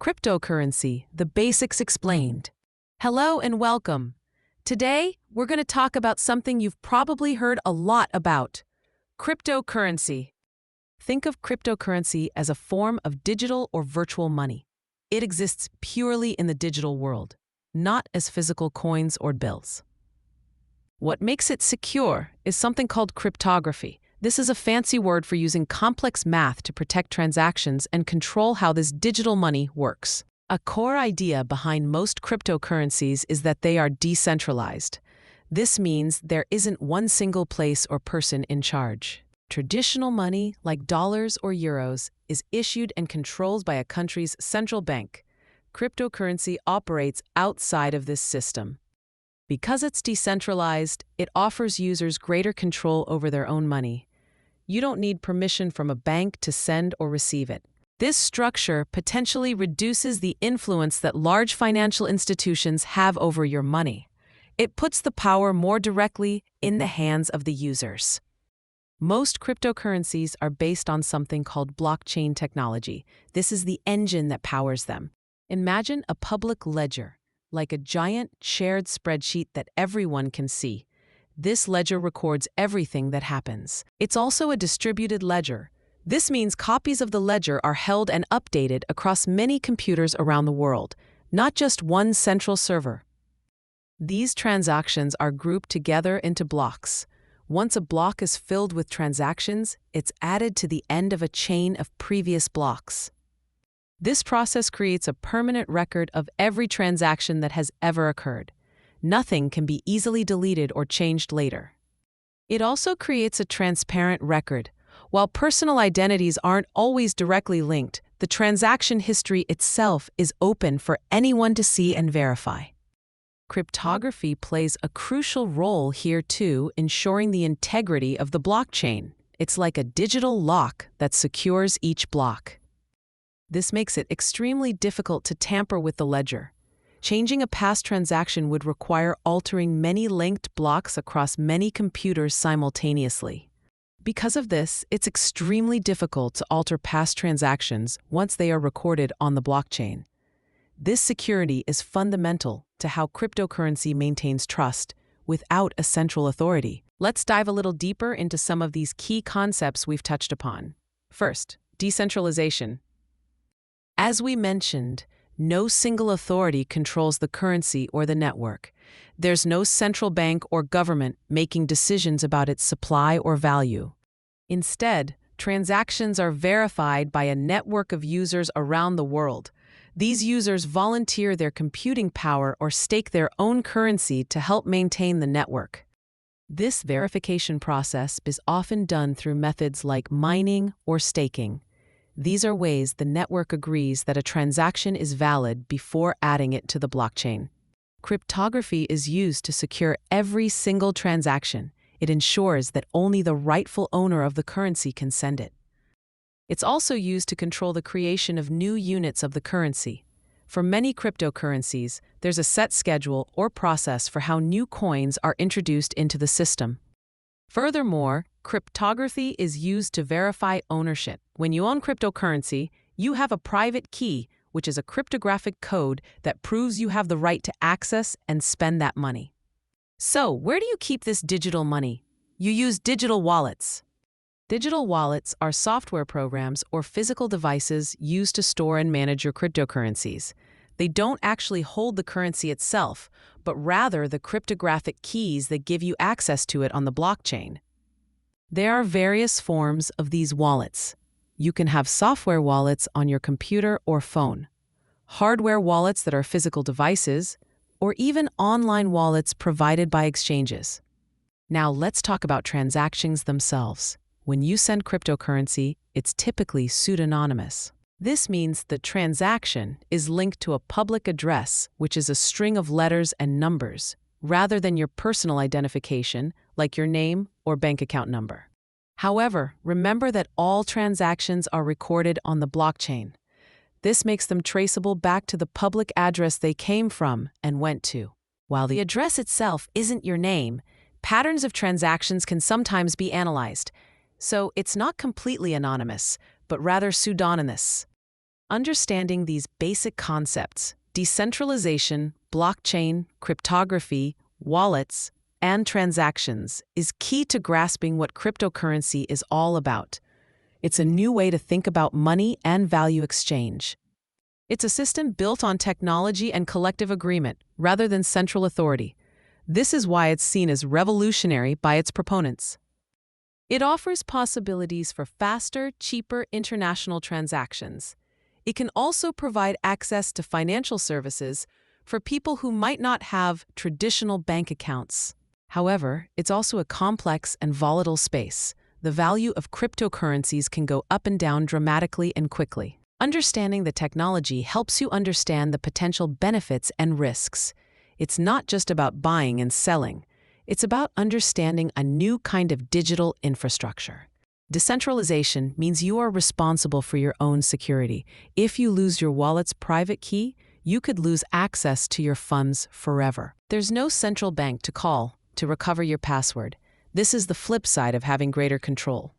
Cryptocurrency, the basics explained. Hello and welcome. Today, we're going to talk about something you've probably heard a lot about: cryptocurrency. Think of cryptocurrency as a form of digital or virtual money. It exists purely in the digital world, not as physical coins or bills. What makes it secure is something called cryptography. This is a fancy word for using complex math to protect transactions and control how this digital money works. A core idea behind most cryptocurrencies is that they are decentralized. This means there isn't one single place or person in charge. Traditional money, like dollars or euros, is issued and controlled by a country's central bank. Cryptocurrency operates outside of this system. Because it's decentralized, it offers users greater control over their own money. You don't need permission from a bank to send or receive it. This structure potentially reduces the influence that large financial institutions have over your money. It puts the power more directly in the hands of the users. Most cryptocurrencies are based on something called blockchain technology. This is the engine that powers them. Imagine a public ledger, like a giant shared spreadsheet that everyone can see. This ledger records everything that happens. It's also a distributed ledger. This means copies of the ledger are held and updated across many computers around the world, not just one central server. These transactions are grouped together into blocks. Once a block is filled with transactions, it's added to the end of a chain of previous blocks. This process creates a permanent record of every transaction that has ever occurred. Nothing can be easily deleted or changed later. It also creates a transparent record. While personal identities aren't always directly linked, the transaction history itself is open for anyone to see and verify. Cryptography plays a crucial role here too, ensuring the integrity of the blockchain. It's like a digital lock that secures each block. This makes it extremely difficult to tamper with the ledger. Changing a past transaction would require altering many linked blocks across many computers simultaneously. Because of this, it's extremely difficult to alter past transactions once they are recorded on the blockchain. This security is fundamental to how cryptocurrency maintains trust without a central authority. Let's dive a little deeper into some of these key concepts we've touched upon. First, decentralization. As we mentioned, no single authority controls the currency or the network. There's no central bank or government making decisions about its supply or value. Instead, transactions are verified by a network of users around the world. These users volunteer their computing power or stake their own currency to help maintain the network. This verification process is often done through methods like mining or staking. These are ways the network agrees that a transaction is valid before adding it to the blockchain. Cryptography is used to secure every single transaction. It ensures that only the rightful owner of the currency can send it. It's also used to control the creation of new units of the currency. For many cryptocurrencies, there's a set schedule or process for how new coins are introduced into the system. Furthermore, cryptography is used to verify ownership. When you own cryptocurrency, you have a private key, which is a cryptographic code that proves you have the right to access and spend that money. So, where do you keep this digital money? You use digital wallets. Digital wallets are software programs or physical devices used to store and manage your cryptocurrencies. They don't actually hold the currency itself, but rather the cryptographic keys that give you access to it on the blockchain. There are various forms of these wallets. You can have software wallets on your computer or phone, hardware wallets that are physical devices, or even online wallets provided by exchanges. Now let's talk about transactions themselves. When you send cryptocurrency, it's typically pseudonymous. This means the transaction is linked to a public address, which is a string of letters and numbers, rather than your personal identification, like your name or bank account number. However, remember that all transactions are recorded on the blockchain. This makes them traceable back to the public address they came from and went to. While the address itself isn't your name, patterns of transactions can sometimes be analyzed. So it's not completely anonymous, but rather pseudonymous. understanding these basic concepts, decentralization, blockchain, cryptography, wallets, and transactions, is key to grasping what cryptocurrency is all about. It's a new way to think about money and value exchange. It's a system built on technology and collective agreement, rather than central authority. This is why it's seen as revolutionary by its proponents. It offers possibilities for faster, cheaper international transactions. It can also provide access to financial services for people who might not have traditional bank accounts. However, it's also a complex and volatile space. The value of cryptocurrencies can go up and down dramatically and quickly. Understanding the technology helps you understand the potential benefits and risks. It's not just about buying and selling. It's about understanding a new kind of digital infrastructure. Decentralization means you are responsible for your own security. If you lose your wallet's private key, you could lose access to your funds forever. There's no central bank to call to recover your password. This is the flip side of having greater control.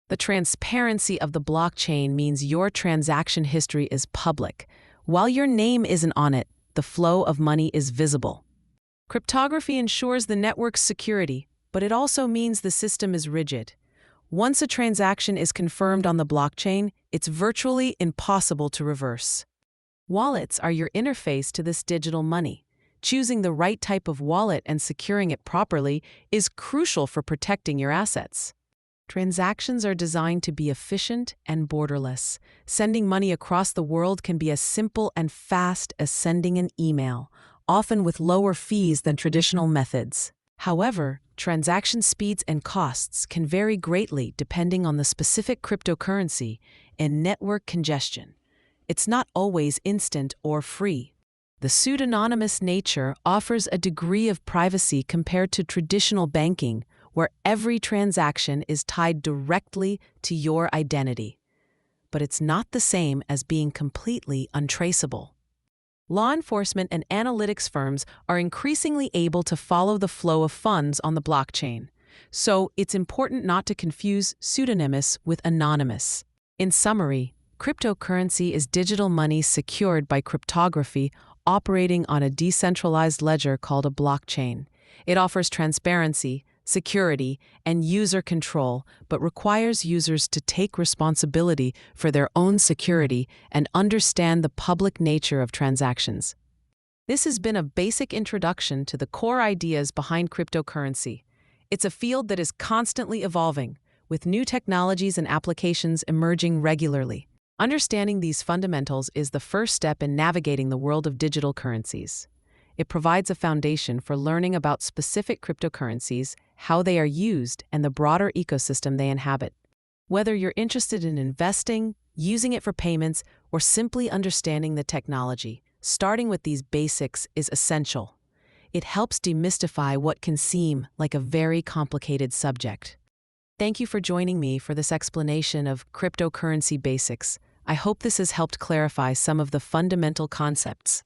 The transparency of the blockchain means your transaction history is public. While your name isn't on it, the flow of money is visible. Cryptography ensures the network's security, but it also means the system is rigid. Once a transaction is confirmed on the blockchain, it's virtually impossible to reverse. Wallets are your interface to this digital money. Choosing the right type of wallet and securing it properly is crucial for protecting your assets. Transactions are designed to be efficient and borderless. Sending money across the world can be as simple and fast as sending an email, often with lower fees than traditional methods. However, transaction speeds and costs can vary greatly depending on the specific cryptocurrency and network congestion. It's not always instant or free. The pseudonymous nature offers a degree of privacy compared to traditional banking, where every transaction is tied directly to your identity. But it's not the same as being completely untraceable. Law enforcement and analytics firms are increasingly able to follow the flow of funds on the blockchain, so it's important not to confuse pseudonymous with anonymous. In summary, cryptocurrency is digital money secured by cryptography operating on a decentralized ledger called a blockchain. It offers transparency, security, and user control, but requires users to take responsibility for their own security and understand the public nature of transactions. This has been a basic introduction to the core ideas behind cryptocurrency. It's a field that is constantly evolving, with new technologies and applications emerging regularly. Understanding these fundamentals is the first step in navigating the world of digital currencies. It provides a foundation for learning about specific cryptocurrencies, how they are used, and the broader ecosystem they inhabit. Whether you're interested in investing, using it for payments, or simply understanding the technology, starting with these basics is essential. It helps demystify what can seem like a very complicated subject. Thank you for joining me for this explanation of cryptocurrency basics. I hope this has helped clarify some of the fundamental concepts.